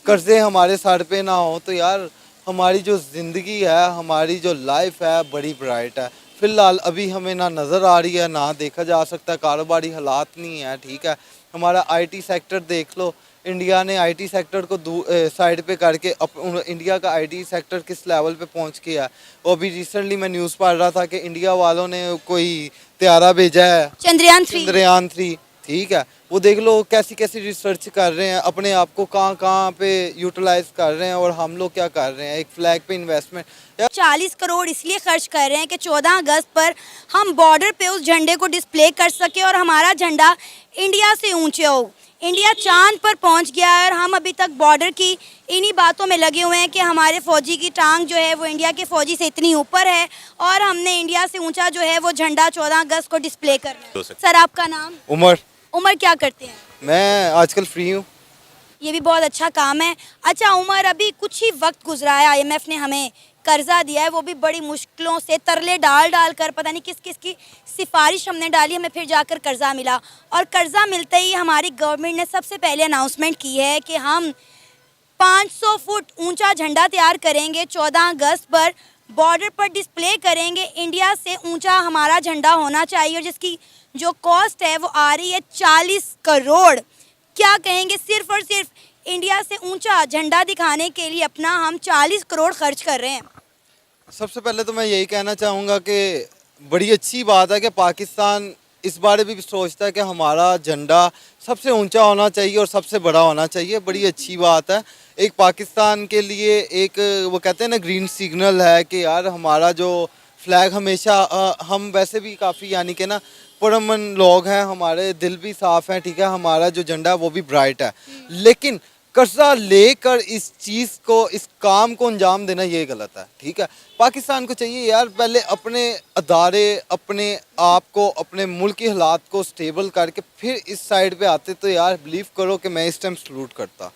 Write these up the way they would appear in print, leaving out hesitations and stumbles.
कर्जे हमारे सर पे ना हो तो यार हमारी जो ज़िंदगी है, हमारी जो लाइफ है बड़ी ब्राइट है। फ़िलहाल अभी हमें ना नज़र आ रही है, ना देखा जा सकता, कारोबारी हालात नहीं है, ठीक है। हमारा आईटी सेक्टर देख लो, इंडिया ने आईटी सेक्टर को साइड पे करके इंडिया का आईटी सेक्टर किस लेवल पे पहुंच गया है। वो अभी रिसेंटली मैं न्यूज़ पढ़ रहा था कि इंडिया वालों ने कोई त्यारा भेजा है, चंद्रयान 3। चंद्रयान 3, ठीक है। वो देख लो कैसी कैसी रिसर्च कर रहे हैं, अपने आप को कहाँ कहाँ पे यूटिलाइज कर रहे हैं, और हम लोग क्या कर रहे हैं, एक फ्लैग पे इन्वेस्टमेंट। 40 करोड़ इसलिए खर्च कर रहे हैं कि 14 अगस्त पर हम बॉर्डर पे उस झंडे को डिस्प्ले कर सके और हमारा झंडा इंडिया से ऊंचे हो। इंडिया चांद पर पहुंच गया है और हम अभी तक बॉर्डर की इन्हीं बातों में लगे हुए हैं कि हमारे फौजी की टांग जो है वो इंडिया के फौजी से इतनी ऊपर है और हमने इंडिया से ऊंचा जो है वो झंडा 14 अगस्त को डिस्प्ले करना है। सर, आपका नाम? उमर। उमर, क्या करते हैं? मैं आजकल फ्री हूँ। ये भी बहुत अच्छा काम है। अच्छा उमर, अभी कुछ ही वक्त गुजरा है, आईएमएफ ने हमें कर्जा दिया है, वो भी बड़ी मुश्किलों से तरले डाल डाल कर, पता नहीं किस किस की सिफारिश हमने डाली, हमें फिर जाकर कर्जा मिला। और कर्जा मिलते ही हमारी गवर्नमेंट ने सबसे पहले अनाउंसमेंट की है कि हम 500 फुट ऊंचा झंडा तैयार करेंगे, 14 अगस्त पर बॉर्डर पर डिस्प्ले करेंगे। इंडिया से ऊंचा हमारा झंडा होना चाहिए और जिसकी जो कॉस्ट है वो आ रही है 40 करोड़। क्या कहेंगे, सिर्फ और सिर्फ इंडिया से ऊंचा झंडा दिखाने के लिए अपना हम 40 करोड़ खर्च कर रहे हैं। सबसे पहले तो मैं यही कहना चाहूँगा कि बड़ी अच्छी बात है कि पाकिस्तान इस बारे में भी सोचता है कि हमारा झंडा सबसे ऊंचा होना चाहिए और सबसे बड़ा होना चाहिए। बड़ी अच्छी बात है। एक पाकिस्तान के लिए एक, वो कहते हैं ना, ग्रीन सिग्नल है कि यार हमारा जो फ्लैग हमेशा हम वैसे भी काफ़ी यानी कि ना पुरअमन लोग हैं, हमारे दिल भी साफ़ हैं, ठीक है। हमारा जो झंडा है वो भी ब्राइट है, लेकिन कर्जा लेकर इस चीज़ को, इस काम को अंजाम देना ये गलत है, ठीक है। पाकिस्तान को चाहिए यार पहले अपने अदारे, अपने आप को, अपने मुल्क की हालात को स्टेबल करके फिर इस साइड पे आते तो यार बिलीव करो कि मैं इस टाइम सलूट करता।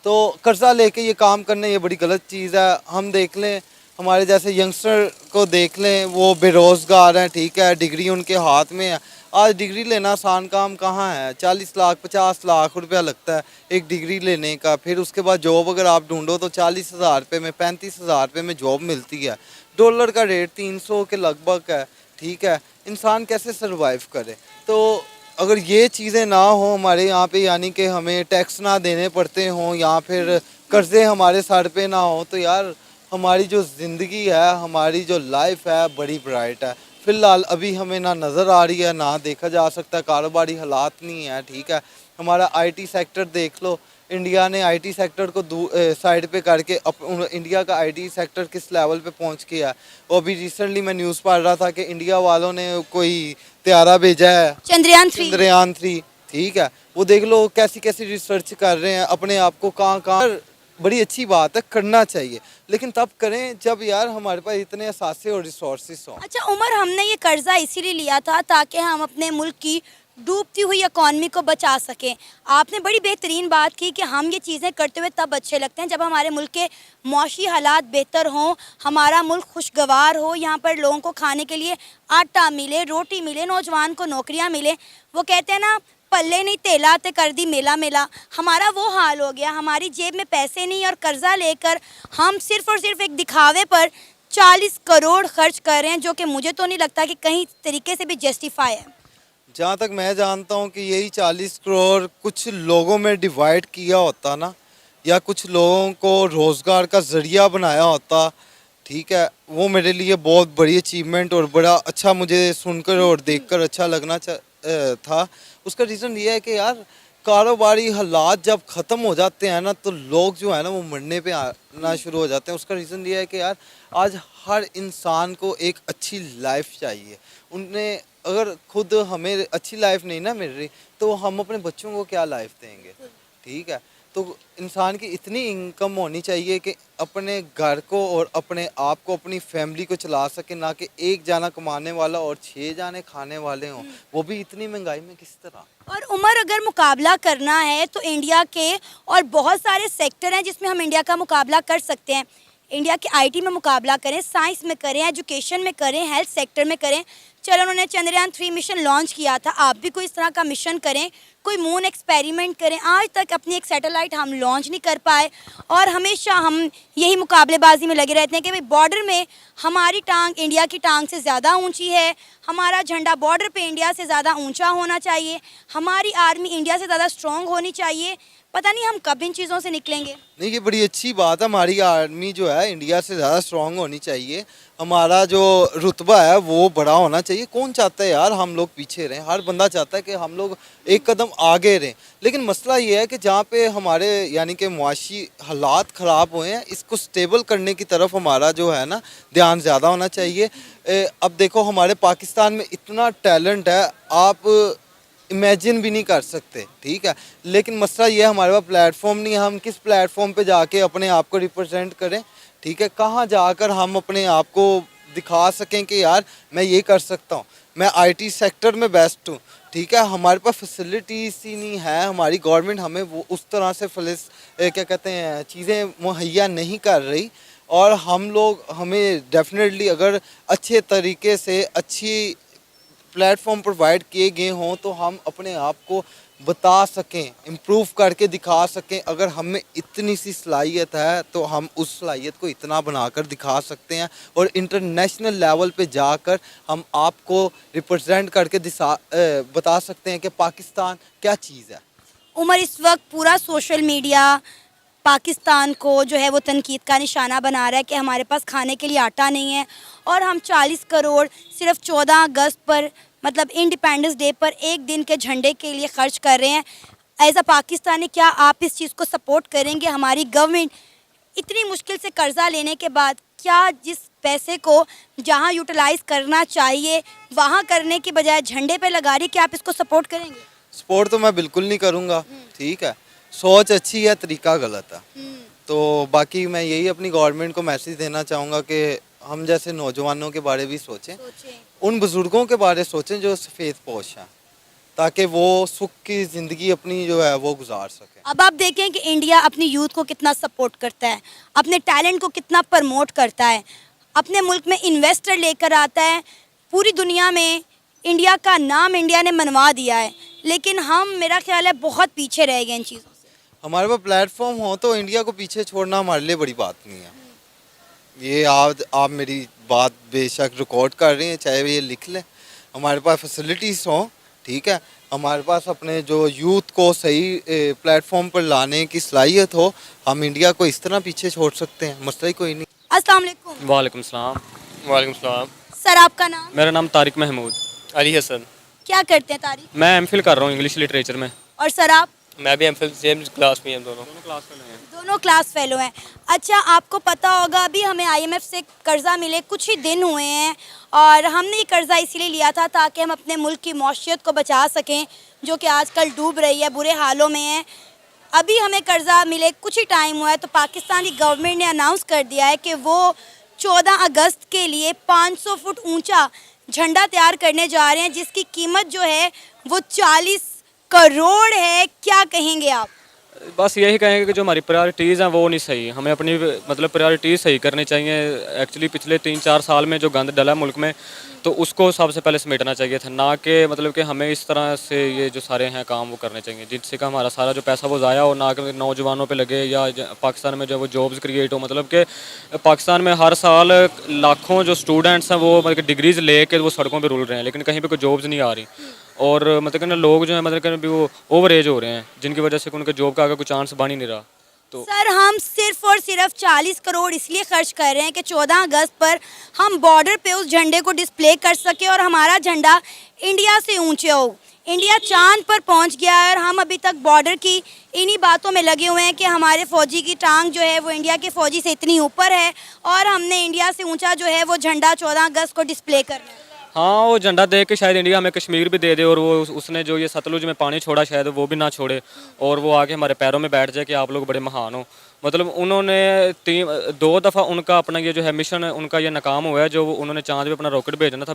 तो कर्जा लेके ये काम करना ये बड़ी गलत चीज़ है। हम देख लें हमारे जैसे यंगस्टर को देख लें, वो बेरोज़गार हैं, ठीक है, डिग्री उनके हाथ में है। आज डिग्री लेना आसान काम कहाँ है, 40 लाख 50 लाख रुपया लगता है एक डिग्री लेने का। फिर उसके बाद जॉब अगर आप ढूंढो तो 40,000 रुपये में, 35,000 रुपये में जॉब मिलती है। डॉलर का रेट 300 के लगभग है, ठीक है। इंसान कैसे सर्वाइव करे? तो अगर ये चीज़ें ना हो हमारे यहाँ पे, यानी कि हमें टैक्स ना देने पड़ते हों या फिर कर्जे हमारे सर पे ना हो, तो यार हमारी जो ज़िंदगी है, हमारी जो लाइफ है बड़ी ब्राइट है। फ़िलहाल अभी हमें ना नज़र आ रही है, ना देखा जा सकता, कारोबारी हालात नहीं है, ठीक है। हमारा आईटी सेक्टर देख लो, इंडिया ने आईटी सेक्टर को साइड पे करके इंडिया का आईटी सेक्टर किस लेवल पे पहुंच गया है। वो अभी रिसेंटली मैं न्यूज़ पढ़ रहा था कि इंडिया वालों ने कोई त्यारा भेजा है, चंद्रयान 3। चंद्रयान 3, ठीक है। वो देख लो कैसी कैसी रिसर्च कर रहे हैं, अपने आप को कहाँ कहाँ। बड़ी अच्छी बात है, करना चाहिए, लेकिन तब करें जब यार हमारे पास इतने असासे और रिसोर्सेस हों। अच्छा उमर, हमने ये कर्जा इसीलिए लिया था ताकि हम अपने मुल्क की डूबती हुई इकॉनमी को बचा सकें। आपने बड़ी बेहतरीन बात की कि हम ये चीज़ें करते हुए तब अच्छे लगते हैं जब हमारे मुल्क के मौशी हालात बेहतर हों, हमारा मुल्क खुशगवार हो, यहाँ पर लोगों को खाने के लिए आटा मिले, रोटी मिले, नौजवान को नौकरियाँ मिलें। वो कहते हैं ना, पल्ले नहीं तेला ते कर दी मेला मेला। हमारा वो हाल हो गया, हमारी जेब में पैसे नहीं और कर्जा लेकर हम सिर्फ और सिर्फ एक दिखावे पर 40 करोड़ खर्च कर रहे हैं, जो कि मुझे तो नहीं लगता कि कहीं तरीके से भी जस्टिफाई है। जहाँ तक मैं जानता हूँ कि यही 40 करोड़ कुछ लोगों में डिवाइड किया होता ना, या कुछ लोगों को रोज़गार का ज़रिया बनाया होता, ठीक है, वो मेरे लिए बहुत बड़ी अचीवमेंट और बड़ा अच्छा मुझे सुनकर और देखकर अच्छा लगना था। उसका रीज़न ये है कि यार कारोबारी हालात जब ख़त्म हो जाते हैं ना, तो लोग जो है ना वो मरने पे आना शुरू हो जाते हैं। उसका रीज़न ये है कि यार आज हर इंसान को एक अच्छी लाइफ चाहिए। उनने अगर खुद हमें अच्छी लाइफ नहीं ना मिल रही, तो हम अपने बच्चों को क्या लाइफ देंगे, ठीक है। तो इंसान की इतनी इनकम होनी चाहिए कि अपने घर को और अपने आप को, अपनी फैमिली को चला सके, ना कि एक जाना कमाने वाला और 6 जाने खाने वाले हों, वो भी इतनी महंगाई में किस तरह। और उमर, अगर मुकाबला करना है तो इंडिया के और बहुत सारे सेक्टर हैं जिसमें हम इंडिया का मुकाबला कर सकते हैं। इंडिया के आईटी में मुकाबला करें, साइंस में करें, एजुकेशन में करें, हेल्थ सेक्टर में करें। चलो उन्होंने चंद्रयान 3 मिशन लॉन्च किया था, आप भी कोई इस तरह का मिशन करें, कोई मून एक्सपेरिमेंट करें। आज तक अपनी एक सैटेलाइट हम लॉन्च नहीं कर पाए और हमेशा हम यही मुकाबलेबाजी में लगे रहते हैं कि भाई बॉर्डर में हमारी टांग इंडिया की टांग से ज़्यादा ऊंची है, हमारा झंडा बॉर्डर पे इंडिया से ज़्यादा ऊंचा होना चाहिए, हमारी आर्मी इंडिया से ज़्यादा स्ट्रॉन्ग होनी चाहिए। पता नहीं हम कब इन चीज़ों से निकलेंगे। नहीं, ये बड़ी अच्छी बात है, हमारी आर्मी जो है इंडिया से ज़्यादा स्ट्रांग होनी चाहिए, हमारा जो रुतबा है वो बड़ा होना चाहिए। कौन चाहता है यार हम लोग पीछे रहें, हर बंदा चाहता है कि हम लोग एक कदम आगे रहें। लेकिन मसला ये है कि जहाँ पे हमारे यानी कि मुआशी हालात ख़राब हुए हैं, इसको स्टेबल करने की तरफ हमारा जो है ना ध्यान ज़्यादा होना चाहिए। अब देखो हमारे पाकिस्तान में इतना टैलेंट है, आप इमेजिन भी नहीं कर सकते, ठीक है। लेकिन मसला ये है हमारे पास प्लेटफॉर्म नहीं है, हम किस प्लेटफॉर्म पे जाके अपने आप को रिप्रेजेंट करें, ठीक है। कहाँ जाकर हम अपने आप को दिखा सकें कि यार मैं ये कर सकता हूँ, मैं आईटी सेक्टर में बेस्ट हूँ, ठीक है। हमारे पास फैसिलिटीज़ ही नहीं है, हमारी गवर्नमेंट हमें वो उस तरह से क्या कहते हैं चीज़ें मुहैया नहीं कर रही। और हम लोग हमें डेफिनेटली अगर अच्छे तरीके से अच्छी प्लेटफॉर्म प्रोवाइड किए गए हों तो हम अपने आप को बता सकें, इम्प्रूव करके दिखा सकें। अगर हमें इतनी सी सलाहियत है तो हम उस सलाहियत को इतना बनाकर दिखा सकते हैं और इंटरनेशनल लेवल पे जाकर हम आपको रिप्रेजेंट करके बता सकते हैं कि पाकिस्तान क्या चीज़ है। उमर, इस वक्त पूरा सोशल मीडिया पाकिस्तान को जो है वो तनकीद का निशाना बना रहा है कि हमारे पास खाने के लिए आटा नहीं है और हम 40 करोड़ सिर्फ 14 अगस्त पर मतलब इंडिपेंडेंस डे पर एक दिन के झंडे के लिए खर्च कर रहे हैं। एज अ पाकिस्तानी क्या आप इस चीज़ को सपोर्ट करेंगे? हमारी गवर्नमेंट इतनी मुश्किल से कर्जा लेने के बाद क्या जिस पैसे को जहां यूटिलाइज़ करना चाहिए वहां करने की बजाय झंडे पे लगा रही, क्या आप इसको सपोर्ट करेंगे? सपोर्ट तो मैं बिल्कुल नहीं करूँगा, ठीक है। सोच अच्छी है, तरीका गलत है। तो बाकी मैं यही अपनी गवर्नमेंट को मैसेज देना चाहूँगा कि हम जैसे नौजवानों के बारे भी सोचें, उन बुज़ुर्गों के बारे सोचें जो सफ़ेद पोश हैं, ताकि वो सुख की ज़िंदगी अपनी जो है वो गुजार सकें। अब आप देखें कि इंडिया अपनी यूथ को कितना सपोर्ट करता है, अपने टैलेंट को कितना प्रमोट करता है, अपने मुल्क में इन्वेस्टर लेकर आता है। पूरी दुनिया में इंडिया का नाम इंडिया ने मनवा दिया है, लेकिन हम मेरा ख्याल है बहुत पीछे रह गए इन चीज़ों से। हमारे पास प्लेटफॉर्म हो तो इंडिया को पीछे छोड़ना हमारे लिए बड़ी बात नहीं है। ये आप मेरी बात बेशक रिकॉर्ड कर रही हैं, चाहे ये लिख लें। हमारे पास फैसिलिटीज़ हों, ठीक है, हमारे पास अपने जो यूथ को सही प्लेटफॉर्म पर लाने की सलाहियत हो, हम इंडिया को इस तरह पीछे छोड़ सकते हैं, मसला ही कोई नहीं। अस्सलाम वालेकुम। वालेकुम सलाम। वालेकुम सलाम। सर आपका नाम? मेरा नाम तारिक महमूद अली हसन। क्या करते हैं तारिक? मैं एमफिल कर रहा हूँ इंग्लिश लिटरेचर में। और सर आप? मैं भी एमफिल सेम क्लास में हैं, दोनों क्लास में हैं। दोनों क्लास फेलो हैं। अच्छा, आपको पता होगा अभी हमें आईएमएफ से कर्जा मिले कुछ ही दिन हुए हैं और हमने ये कर्जा इसीलिए लिया था ताकि हम अपने मुल्क की मौशियत को बचा सकें जो कि आजकल डूब रही है, बुरे हालों में है। अभी हमें कर्जा मिले कुछ ही टाइम हुआ है तो पाकिस्तानी गवर्नमेंट ने अनाउंस कर दिया है कि वो 14 अगस्त के लिए 500 फुट ऊंचा झंडा तैयार करने जा रहे हैं जिसकी कीमत जो है वो 40 करोड़ है। क्या कहेंगे आप? बस यही कहेंगे कि जो हमारी प्रायोरिटीज़ हैं वो नहीं सही, हमें अपनी मतलब प्रायोरिटीज़ सही करनी चाहिए। एक्चुअली पिछले 3-4 साल में जो गंद डला मुल्क में तो उसको सबसे पहले समेटना चाहिए था, ना कि मतलब कि हमें इस तरह से ये जो सारे हैं काम वो करने चाहिए जिससे कि हमारा सारा जो पैसा वो ज़ाया हो, ना कि नौजवानों पे लगे या पाकिस्तान में जो वो जॉब्स क्रिएट हो। मतलब कि पाकिस्तान में हर साल लाखों जो स्टूडेंट्स हैं वो मतलब डिग्रीज़ ले के वो सड़कों पर रुल रहे हैं लेकिन कहीं पर कोई जॉब्स नहीं आ रही और मतलब कि ना लोग जो है मतलब कि वो ओवर एज हो रहे हैं जिनकी वजह से उनके जॉब का आगे कोई चांस बन ही नहीं रहा। तो सर हम सिर्फ और सिर्फ 40 करोड़ इसलिए खर्च कर रहे हैं कि 14 अगस्त पर हम बॉर्डर पे उस झंडे को डिस्प्ले कर सके और हमारा झंडा इंडिया से ऊंचे हो। इंडिया चांद पर पहुंच गया है और हम अभी तक बॉर्डर की इन्हीं बातों में लगे हुए हैं कि हमारे फौजी की टांग जो है वो इंडिया के फौजी से इतनी ऊपर है और हमने इंडिया से ऊंचा जो है वो झंडा 14 अगस्त को डिस्प्ले करना है। हाँ, वो झंडा देख के शायद इंडिया हमें कश्मीर भी दे दे, और वो उसने जो ये सतलुज में पानी छोड़ा शायद वो भी ना छोड़े, और वो आके हमारे पैरों में बैठ जाए कि आप लोग बड़े महान हो। मतलब उन्होंने 2 दफ़ा उनका अपना ये जो है मिशन उनका ये नाकाम हुआ है, जो उन्होंने चांद पे अपना रॉकेट भेजना था।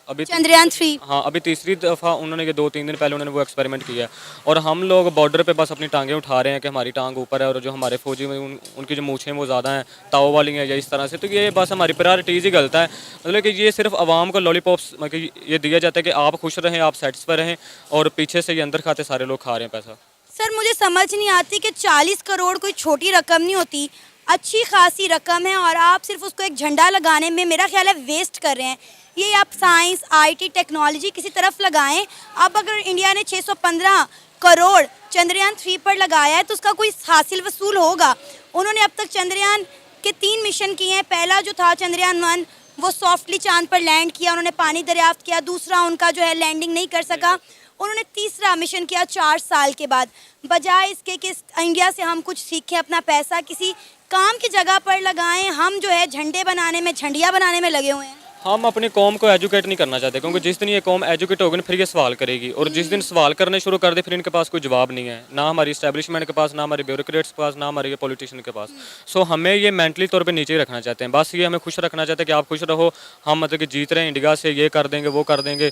अभी चंद्रयान 3। हाँ, अभी तीसरी दफ़ा उन्होंने ये 2-3 दिन पहले उन्होंने वो एक्सपेरिमेंट किया है, और हम लोग बॉर्डर पे बस अपनी टांगें उठा रहे हैं कि हमारी टांग ऊपर है, और जो हमारे फौजी में उनकी जो मूछें वो ज़्यादा हैं, ताव वाली हैं या इस तरह से। तो ये बस हमारी प्रायोरिटीज़ ही गलत है। मतलब कि ये सिर्फ आवाम को लॉलीपॉप्स मतलब ये दिया जाता है कि आप खुश रहें, आप सेटिस्फाई रहें, और पीछे से ये अंदर खाते सारे लोग खा रहे हैं पैसा। सर मुझे समझ नहीं आती कि 40 करोड़ कोई छोटी रकम नहीं होती, अच्छी खासी रकम है, और आप सिर्फ उसको एक झंडा लगाने में मेरा ख्याल है वेस्ट कर रहे हैं। ये आप साइंस, आईटी, टेक्नोलॉजी किसी तरफ लगाएं। अब अगर इंडिया ने 615 करोड़ चंद्रयान 3 पर लगाया है तो उसका कोई हासिल वसूल होगा। उन्होंने अब तक चंद्रयान के 3 मिशन किए हैं। पहला जो था चंद्रयान 1 वो सॉफ्टली चांद पर लैंड किया, उन्होंने पानी दरियाफ्त किया। दूसरा उनका जो है लैंडिंग नहीं कर सका। उन्होंने तीसरा मिशन किया 4 साल के बाद। बजाय इसके कि इंडिया से हम कुछ सीखें, अपना पैसा किसी काम की जगह पर लगाएं, हम जो है झंडे बनाने में, झंडियाँ बनाने में लगे हुए हैं। हम अपनी कौम को एजुकेट नहीं करना चाहते, क्योंकि जिस दिन ये कौम एजुकेट होगी ना फिर ये सवाल करेगी, और जिस दिन सवाल करने शुरू कर दे फिर इनके पास कोई जवाब नहीं है, ना हमारी इस्टेब्लिशमेंट के पास, ना हमारे ब्यूरोक्रेट्स के पास, ना हमारे पॉलिटिशियन के पास। सो हमें ये मेंटली तौर पे नीचे ही रखना चाहते हैं। बस ये हमें खुश रखना चाहते हैं कि आप खुश रहो, हम मतलब कि जीत रहे हैं इंडिया से, ये कर देंगे वो कर देंगे।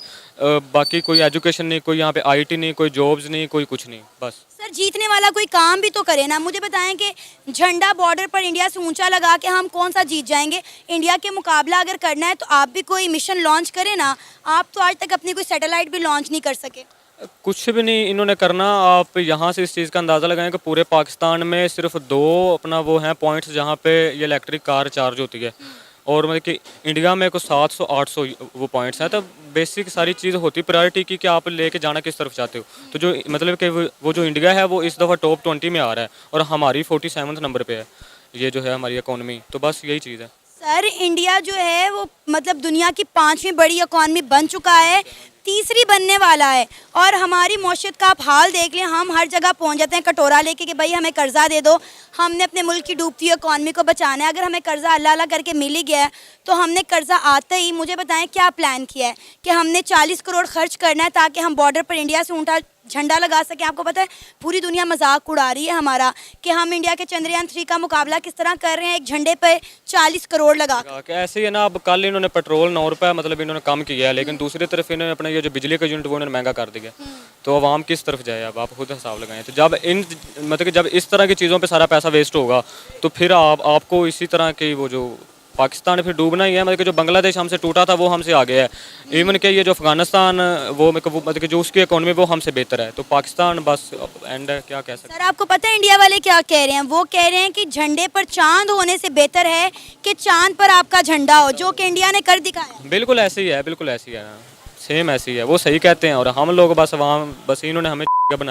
बाकी कोई एजुकेशन नहीं, कोई यहाँ पे IT नहीं, कोई जॉब्स नहीं, कोई कुछ नहीं। बस सर जीतने वाला कोई काम भी तो करे ना। मुझे बताएं कि झंडा बॉर्डर पर इंडिया से ऊंचा लगा के हम कौन सा जीत जाएंगे। इंडिया के मुकाबला अगर करना है तो आप भी कोई मिशन लॉन्च करें ना। आप तो आज तक अपनी कोई सैटेलाइट भी लॉन्च नहीं कर सके। कुछ भी नहीं इन्होंने करना। आप यहाँ से इस चीज़ का अंदाज़ा लगाएं कि पूरे पाकिस्तान में सिर्फ 2 अपना वो हैं पॉइंट्स जहाँ पे ये इलेक्ट्रिक कार चार्ज होती है, और मतलब कि इंडिया में कुछ 700-800 वो पॉइंट्स हैं। तो बेसिक सारी चीज़ होती प्रायोरिटी की कि आप लेके जाना किस तरफ चाहते हो। तो जो मतलब कि वो जो इंडिया है वो इस दफ़ा टॉप 20 में आ रहा है, और हमारी 47वें नंबर पे है ये जो है हमारी इकोनॉमी। तो बस यही चीज़ है। सर इंडिया जो है वो मतलब दुनिया की 5वीं बड़ी इकॉनमी बन चुका है, तीसरी बनने वाला है। और हमारी मौशियत का आप हाल देख लें, हम हर जगह पहुंच जाते हैं कटोरा लेके कि भाई हमें कर्जा दे दो, हमने अपने मुल्क की डूबती हुई इकॉनमी को बचाना है। अगर हमें कर्जा अल्लाह अल्लाह करके मिल ही गया है तो हमने कर्जा आते ही, मुझे बताएं क्या प्लान किया है कि हमने 40 करोड़ खर्च करना है ताकि हम बॉर्डर पर इंडिया से ऊँटा झंडा लगा सकें। आपको पता है पूरी दुनिया मजाक उड़ा रही है हमारा कि हम इंडिया के चंद्रयान 3 का मुकाबला किस तरह कर रहे हैं एक झंडे पे 40 करोड़ लगा कर। कि ऐसे ही है ना। अब कल इन्होंने पेट्रोल 9 रुपये मतलब इन्होंने कम किया है, लेकिन दूसरी तरफ इन्होंने अपना ये जो बिजली का यूनिट वो इन्होंने महंगा कर दिया। तो आवाम किस तरफ जाए, अब आप खुद हिसाब लगाएं। तो जब इन मतलब कि जब इस तरह की चीज़ों पे सारा पैसा वेस्ट होगा तो फिर आपको इसी तरह की वो जो पाकिस्तान फिर डूबना ही है। मतलब कि जो बांग्लादेश हमसे टूटा था वो हमसे आगे है। इवन कि ये जो अफगानिस्तान वो मतलब कि जो उसकी इकोनॉमी वो हमसे बेहतर है। तो पाकिस्तान बस एंड है, क्या कह सकते हैं। सर आपको पता है इंडिया वाले क्या कह रहे हैं? वो कह रहे हैं कि झंडे पर चांद होने से बेहतर है कि चांद पर आपका झंडा हो, जो कि इंडिया ने कर दिखाया। बिल्कुल ऐसे ही है, बिल्कुल ऐसी है, सेम ऐसी है। वो सही कहते हैं, और हम लोग बस इन्होंने हमें बनाया।